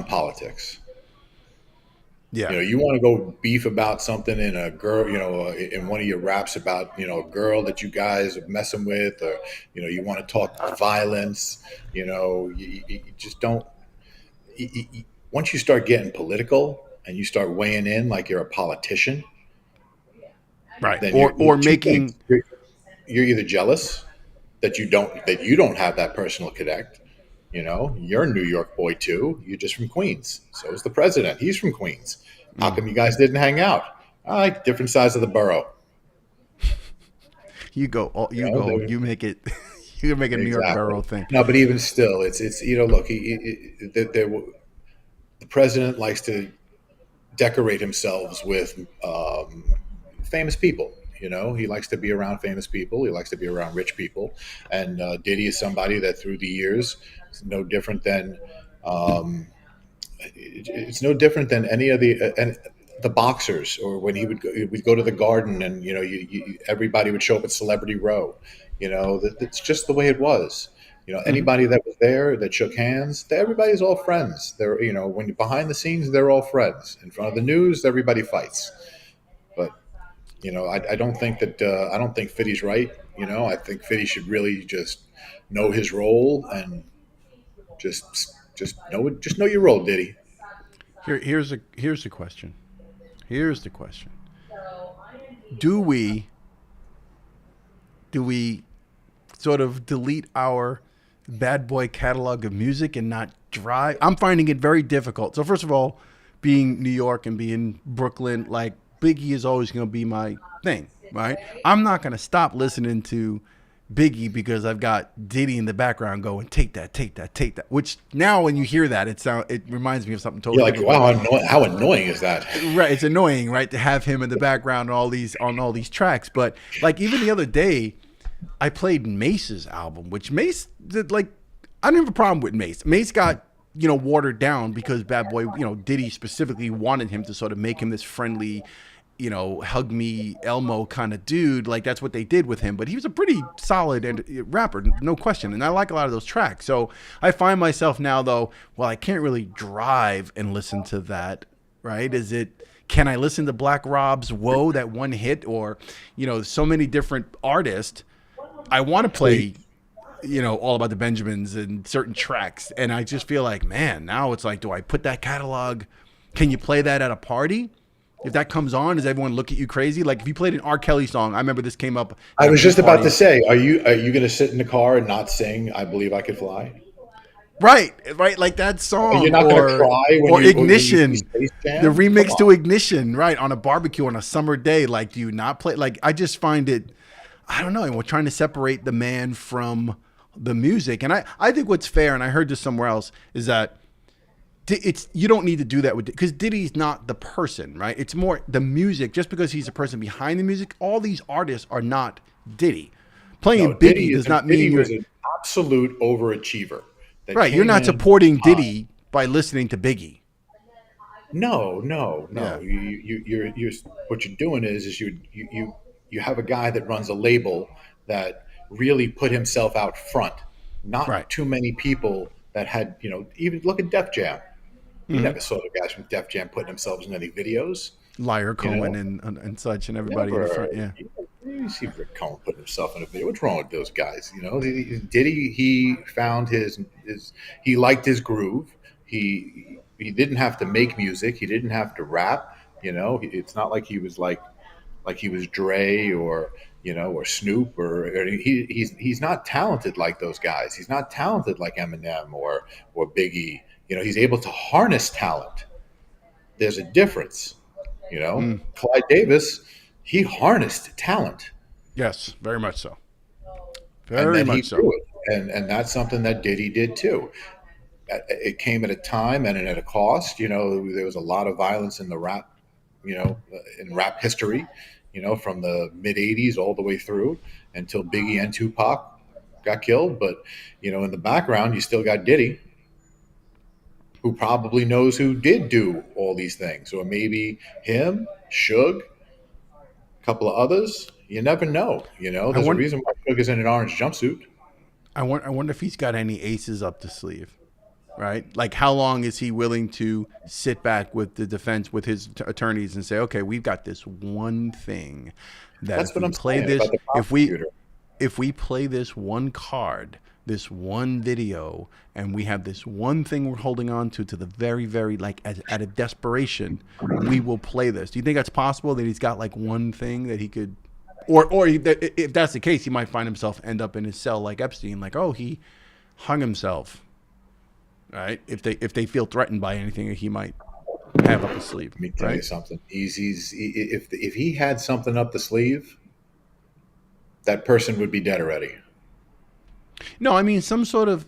politics. Yeah. You want to go beef about something in a girl, in one of your raps about, a girl that you guys are messing with, or, you want to talk violence, you just don't. Once you start getting political and you start weighing in like you're a politician, Right. then Or two things. making You're either jealous that you don't have that personal connect. You're a New York boy too. You're just from Queens. So is the president. He's from Queens. How come you guys didn't hang out? Different sides of the borough. you go, They're- you make it, you make a New York exactly. borough thing. No, but even still, it's look, the president likes to decorate himself with famous people. He likes to be around famous people. He likes to be around rich people. And Diddy is somebody that through the years is no different than it's no different than any of the boxers, or when we'd go to the Garden, and everybody would show up at Celebrity Row. That's just the way it was. Hmm. Anybody that was there that shook hands, everybody's all friends. They're when you're behind the scenes, they're all friends. In front of the news, everybody fights. But I don't think that I don't think Fiddy's right. I think Fiddy should really just know his role, and just know your role, Diddy. Here's the question. Here's the question. do we do we sort of delete our bad boy catalog of music and not drive? I'm finding it very difficult. So first of all, being New York and being Brooklyn, like Biggie is always going to be my thing, right? I'm not going to stop listening to Biggie because I've got Diddy in the background going, take that, take that, take that. Which now when you hear that, it reminds me of something You're totally like, different. wow, how annoying is that? Right, it's annoying, right, to have him in the background on all these tracks. But like even the other day, I played Mace's album, which Mace did. Like, I don't have a problem with Mace. Mace got watered down because Bad Boy, Diddy specifically wanted him to sort of make him this friendly, hug me Elmo kind of dude. Like that's what they did with him. But he was a pretty solid rapper, no question. And I like a lot of those tracks. So I find myself now though, well, I can't really drive and listen to that. Right? Can I listen to Black Rob's Whoa, that one hit, or, so many different artists? I want to play, All About the Benjamins and certain tracks. And I just feel like, man, now it's like, do I put that catalog? Can you play that at a party? If that comes on, does everyone look at you crazy? Like if you played an R. Kelly song, I remember this came up. I was just about to say, are you going to sit in the car and not sing "I Believe I Could Fly"? Right, like that song, You're not going to cry when Ignition, when you the remix to Ignition, right, on a barbecue on a summer day. Like, do you not play? Like, I just find it, I don't know. And we're trying to separate the man from the music. And I think what's fair, and I heard this somewhere else, is that you don't need to do that with, because Diddy's not the person, right? It's more the music. Just because he's the person behind the music, all these artists are not Diddy. Playing Biggie does not mean Diddy was an absolute overachiever. Right, you're not supporting Diddy by listening to Biggie. No. Yeah. You're what you're doing is you have a guy that runs a label that really put himself out front. Not Right. too many people that had, even look at Def Jam. You never saw the guys from Def Jam putting themselves in any videos. Liar Cohen and such and everybody in the front. Yeah. You see Rick Cohen putting himself in a video. What's wrong with those guys? Diddy, he found he liked his groove. He didn't have to make music. He didn't have to rap. It's not like he was like he was Dre or or Snoop or he's not talented like those guys. He's not talented like Eminem or Biggie. He's able to harness talent. There's a difference. Clyde Davis, he harnessed talent. Yes, very much so. And Very then he much so. grew it. And that's something that Diddy did too. It came at a time and at a cost. There was a lot of violence in the rap, in rap history, from the mid 80s all the way through until Biggie and Tupac got killed. But, in the background, you still got Diddy, who probably knows who did do all these things. Or maybe him, Suge, a couple of others. You never know. There's a reason why Suge is in an orange jumpsuit. I wonder if he's got any aces up the sleeve, right? Like, how long is he willing to sit back with the defense, with his attorneys, and say, okay, we've got this one thing that That's if what we I'm play saying this, about the prosecutor. if we play this one card, this one video, and we have this one thing we're holding on to the very, very, like, out of desperation, we will play this. Do you think that's possible, that he's got like one thing that he could, or if that's the case, he might find himself end up in his cell like Epstein, like, oh, he hung himself, right? If they feel threatened by anything he might have up his sleeve. Let me tell you something. If he had something up the sleeve, that person would be dead already. No, I mean some sort of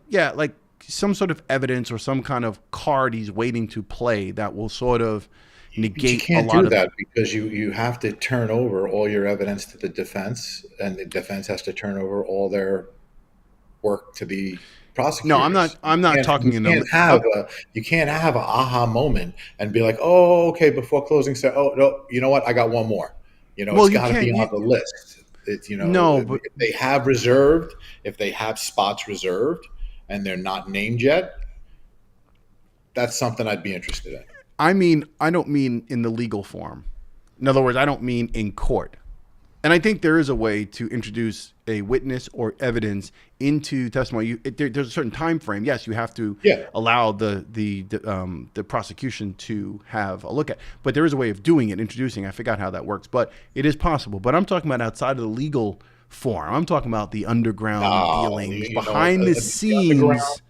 some sort of evidence or some kind of card he's waiting to play that will sort of negate a lot of. You can't do that of, because you have to turn over all your evidence to the defense, and the defense has to turn over all their work to the prosecutors. No, I'm not talking in you can't have an aha moment and be like, oh, okay, before closing say, oh no, you know what, I got one more. It's got to be on the list. It's no, but if they have reserved, if they have spots reserved and they're not named yet, that's something I'd be interested in. I mean, I don't mean in the legal form. In other words, I don't mean in court. And I think there is a way to introduce a witness or evidence into testimony. There's a certain time frame. Yes, you have to Yeah. allow the prosecution to have a look at. But there is a way of doing it, introducing. I forgot how that works, but it is possible. But I'm talking about outside of the legal form. I'm talking about the underground dealings, behind the The underground. scenes.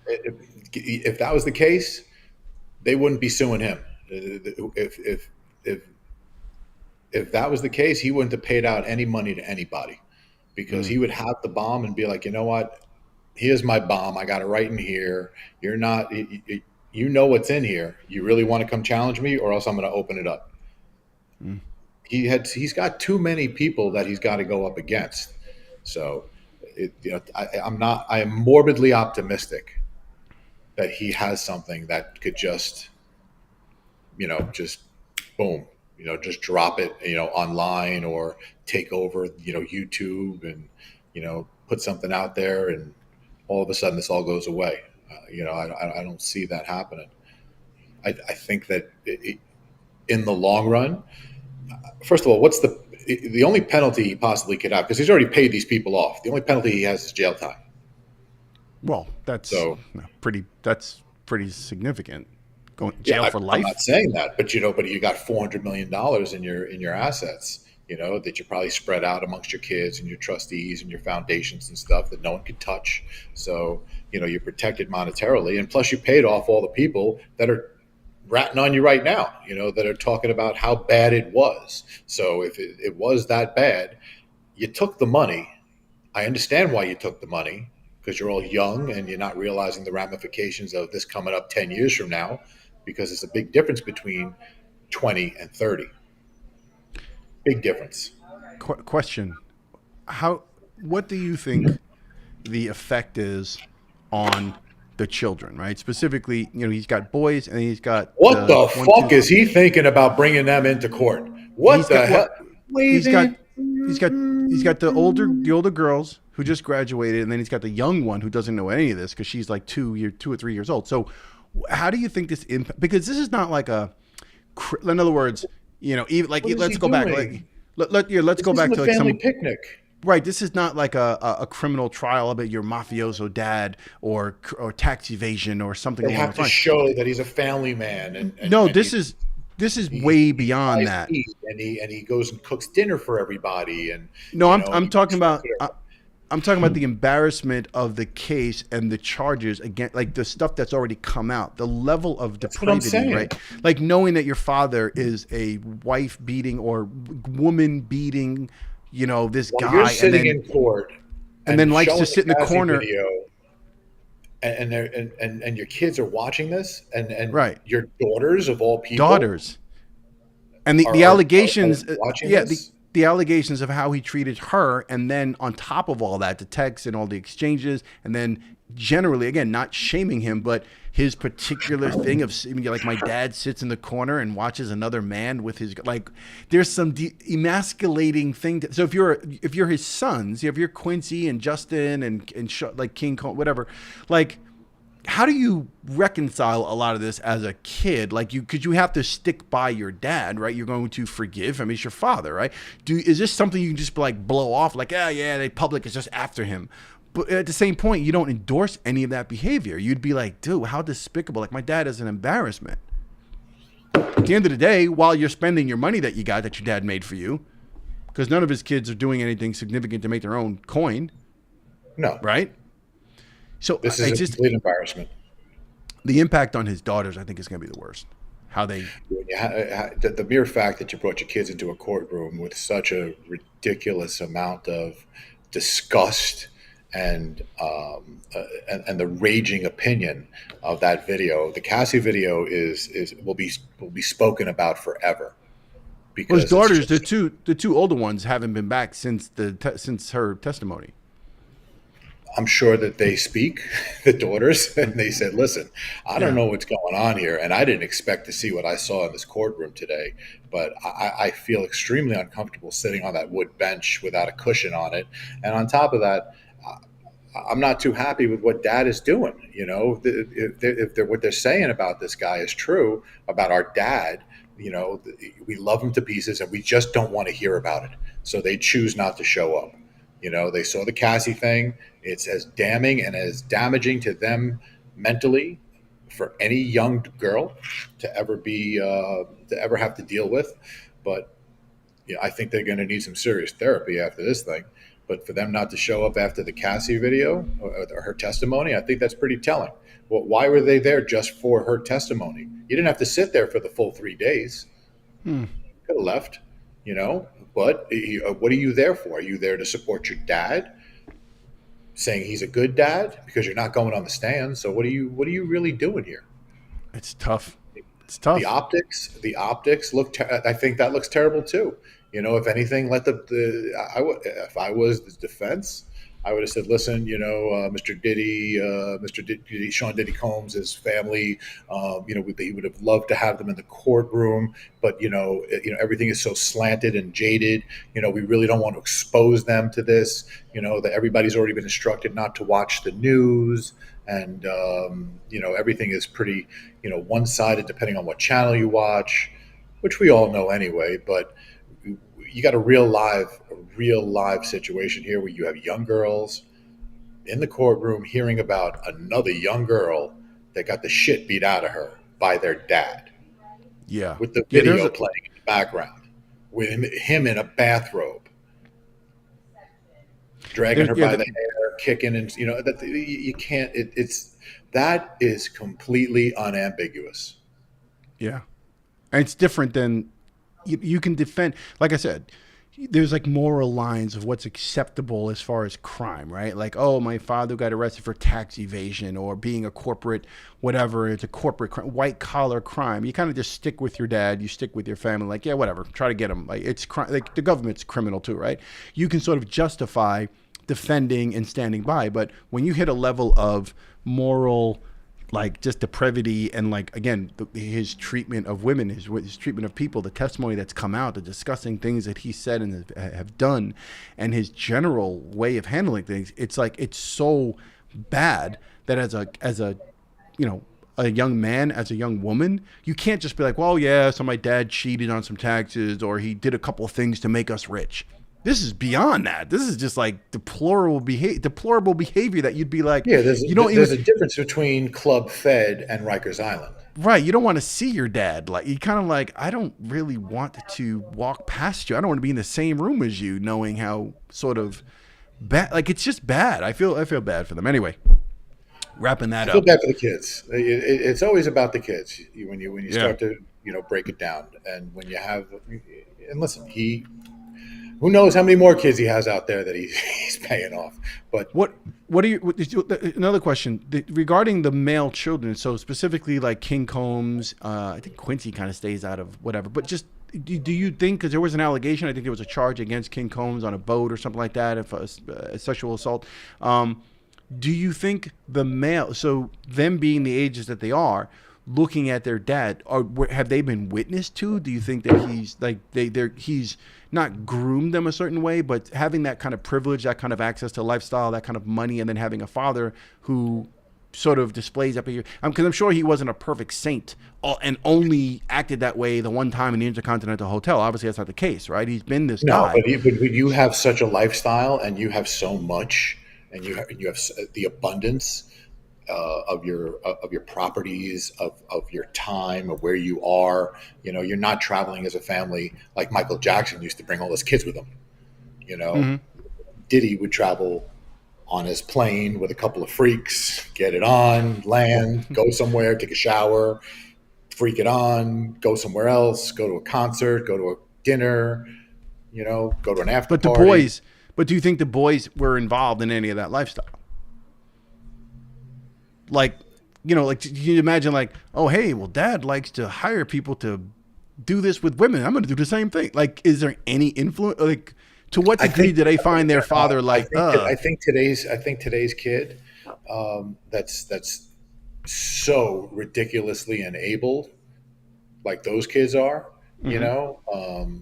If that was the case, they wouldn't be suing him. If if that was the case, he wouldn't have paid out any money to anybody because he would have the bomb and be like, you know what? Here's my bomb. I got it right in here. You're not, you know what's in here. You really want to come challenge me, or else I'm going to open it up. He's got too many people that he's got to go up against. So, I am morbidly optimistic that he has something that could just, just boom, just drop it, online or take over, YouTube and, put something out there and all of a sudden this all goes away. I don't see that happening. I think that in the long run, first of all, what's the only penalty he possibly could have, because he's already paid these people off. The only penalty he has is jail time. Well, that's So pretty significant. Going to jail for life. I'm not saying that, but you got $400 million in your assets, that you probably spread out amongst your kids and your trustees and your foundations and stuff that no one could touch. So, you're protected monetarily, and plus you paid off all the people that are ratting on you right now, that are talking about how bad it was. So if it was that bad, you took the money. I understand why you took the money, because you're all young and you're not realizing the ramifications of this coming up 10 years from now, because it's a big difference between 20 and 30. Big difference. Question: what do you think the effect is on the children? Right, specifically, he's got boys and he's got what the fuck is he thinking about bringing them into court? What the hell? He's got the older girls who just graduated, and then he's got the young one who doesn't know any of this because she's like 2 or 3 years old. So, how do you think this impact? Because this is not like in other words, even like let's go back. Let's go back to like family picnic. Right. This is not like a criminal trial about your mafioso dad or tax evasion or something. They have to show that he's a family man. No, this is way beyond that. And he goes and cooks dinner for everybody. And no, I'm talking about. I'm talking about the embarrassment of the case and the charges against, like the stuff that's already come out, the level of depravity, right? Like knowing that your father is a wife beating or woman beating, this guy. You're sitting in court and then likes to sit in the corner. Video, and your kids are watching this, and right. Your daughters of all people. Daughters. And the allegations, this? The allegations of how he treated her, and then on top of all that, the texts and all the exchanges, and then generally, again, not shaming him, but his particular thing of like my dad sits in the corner and watches another man with his there's some emasculating thing. So if you're his sons, if you're Quincy and Justin and like King Kong, whatever, like. How do you reconcile a lot of this as a kid? Because you have to stick by your dad, right? You're going to forgive. I mean, it's your father, right? Is this something you can just blow off? Like, yeah, the public is just after him. But at the same point, you don't endorse any of that behavior. You'd be like, dude, how despicable. Like, my dad is an embarrassment. At the end of the day, while you're spending your money that you got that your dad made for you, because none of his kids are doing anything significant to make their own coin. No. Right? So this is a complete embarrassment. The impact on his daughters, I think, is going to be the worst. How they the mere fact that you brought your kids into a courtroom with such a ridiculous amount of disgust and the raging opinion of that video. The Cassie video will be spoken about forever. Because his daughters, the two older ones, haven't been back since her testimony. I'm sure that they speak, the daughters, and they said, listen, I don't know what's going on here, and I didn't expect to see what I saw in this courtroom today, but I feel extremely uncomfortable sitting on that wood bench without a cushion on it. And on top of that, I'm not too happy with what Dad is doing. If what they're saying about this guy is true, about our dad, we love him to pieces, and we just don't want to hear about it. so they choose not to show up. They saw the Cassie thing. It's as damning and as damaging to them mentally for any young girl to ever have to deal with. But I think they're going to need some serious therapy after this thing. But for them not to show up after the Cassie video or her testimony, I think that's pretty telling. Well, why were they there just for her testimony? You didn't have to sit there for the full 3 days. Hmm. Could have left, you know. But what are you there for? Are you there to support your dad, saying he's a good dad because you're not going on the stand? So what are you really doing here? It's tough. It's The tough. optics look. I think that looks terrible too. If anything, let if I was the defense, I would have said, listen, Mr. Diddy, Diddy, Sean Diddy Combs, his family, they would have loved to have them in the courtroom, but everything is so slanted and jaded. We really don't want to expose them to this. That everybody's already been instructed not to watch the news, and everything is pretty, one-sided depending on what channel you watch, which we all know anyway. But you got a real live situation here where you have young girls in the courtroom hearing about another young girl that got the shit beat out of her by their dad, Yeah. with the Yeah. There's video playing in the background, with him in a bathrobe, dragging her by the hair, kicking, and that you can't. That is completely unambiguous. yeah. And it's different than you can defend. Like I said, there's like moral lines of what's acceptable as far as crime, right? Like, oh, my father got arrested for tax evasion or being a corporate, whatever. It's a corporate crime, white collar crime. You kind of just stick with your dad. You stick with your family. Like, yeah, whatever. Try to get them. Like, it's crime. Like the government's criminal too, right? You can sort of justify defending and standing by, but when you hit a level of moral, like just depravity and like again his treatment of women, his treatment of people, the testimony that's come out, the disgusting things that he said and have done, and his general way of handling things, it's like it's so bad that as a a young man, as a young woman, you can't just be like, well, yeah, so my dad cheated on some taxes or he did a couple of things to make us rich. This is beyond that. This is just like deplorable behavior that you'd be like, Yeah, there's you don't there's even a difference between Club Fed and Rikers Island. right. You don't want to see your dad. Like you kind of like, I don't really want to walk past you. I don't want to be in the same room as you, knowing how sort of bad. Like it's just bad. I feel bad for them. Anyway, wrapping that I feel up. bad for the kids. It's always about the kids when you Yeah. start to break it down, and when you have and listen, who knows how many more kids he has out there that he's paying off. But What do you? Another question regarding the male children. So specifically, like King Combs, I think Quincy kind of stays out of whatever. But just do you think, because there was an allegation, I think there was a charge against King Combs on a boat or something like that, if a sexual assault. Do you think the male, so them being the ages that they are, looking at their dad, have they been witnessed to? Do you think that he's like he's not groomed them a certain way, but having that kind of privilege, that kind of access to lifestyle, that kind of money, and then having a father who sort of displays up here? Because I'm sure he wasn't a perfect saint and only acted that way the one time in the Intercontinental Hotel. Obviously, that's not the case, right? He's been this no, guy. but you have such a lifestyle, and you have so much, and you have the abundance of your properties, of your time, of where you are. You're not traveling as a family like Michael Jackson used to bring all his kids with him. You know, Mm-hmm. Diddy would travel on his plane with a couple of freaks, get it on, land, go somewhere, take a shower, freak it on, go somewhere else, go to a concert, go to a dinner, go to an after But the party. boys, but do you think the boys were involved in any of that lifestyle? Like, like you imagine like, oh, hey, well, dad likes to hire people to do this with women. I'm going to do the same thing. Like, is there any influence? Like, to what degree do they find their father like, I think today's kid, that's so ridiculously enabled, like those kids are. mm-hmm.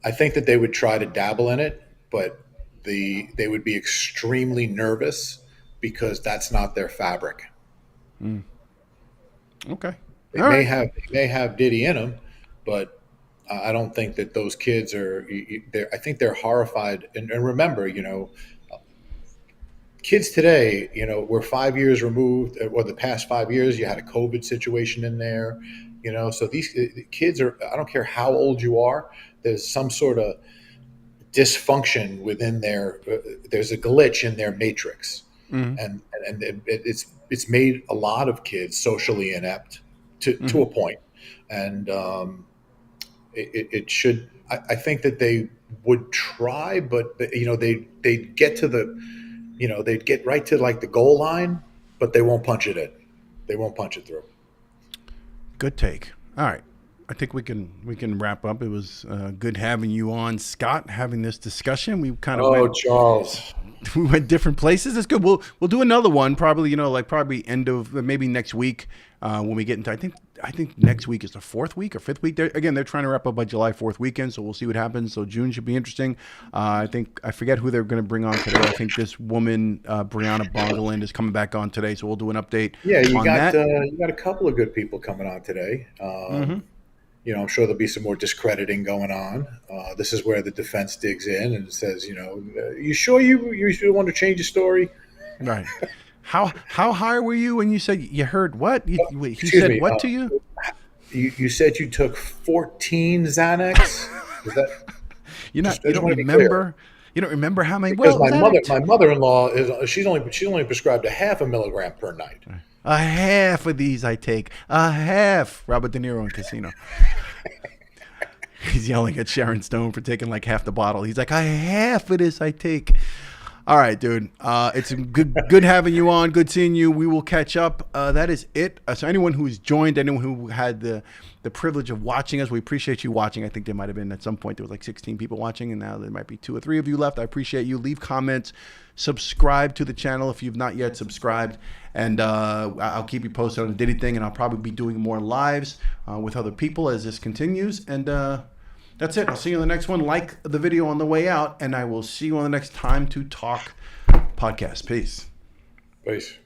I think that they would try to dabble in it, but they would be extremely nervous because that's not their fabric. Okay. They All may right. have they may have Diddy in them, but I don't think that those kids are. I think they're horrified. And remember, kids today, we're 5 years removed, or the past 5 years, you had a COVID situation in there, so these kids are, I don't care how old you are, there's some sort of dysfunction within there's a glitch in their matrix. Mhm. And it's made a lot of kids socially inept to a point. And it should, I think that they would try, but they'd get to they'd get right to like the goal line, but they won't punch it in. They won't punch it through. Good take. All right. I think we can wrap up. It was good having you on, Scott, having this discussion. We kind of went, Charles. we went different places. It's good. We'll do another one probably, probably end of maybe next week when we get into, I think next week is the 4th week or 5th week. They're trying to wrap up by July 4th weekend, so we'll see what happens. So June should be interesting. I forget who they're going to bring on today. I think this woman, Brianna Bongoland, is coming back on today, so we'll do an update. Yeah, you on got that. you got a couple of good people coming on today. I'm sure there'll be some more discrediting going on. This is where the defense digs in and says, you sure you want to change the story? Right. How high were you when you said you heard what? He Excuse said me, what to you? You said you took 14 Xanax. Is that You just don't want to be clear? remember? You don't remember how many? Because Well, my mother-in-law is she's only prescribed a half a milligram per night. a half of these I take. A half. Robert De Niro in Casino. He's yelling at Sharon Stone for taking like half the bottle. He's like, a half of this I take. All right, dude. It's good having you on. Good seeing you. We will catch up. That is it. So anyone who's joined, anyone who had the privilege of watching us, we appreciate you watching. I think there might have been at some point there was like 16 people watching, and now there might be 2 or 3 of you left. I appreciate you. Leave comments. Subscribe to the channel if you've not yet subscribed. And I'll keep you posted on the Diddy thing, and I'll probably be doing more lives with other people as this continues. And that's it. I'll see you in the next one. Like the video on the way out, and I will see you on the next Time to Talk podcast. Peace. Peace.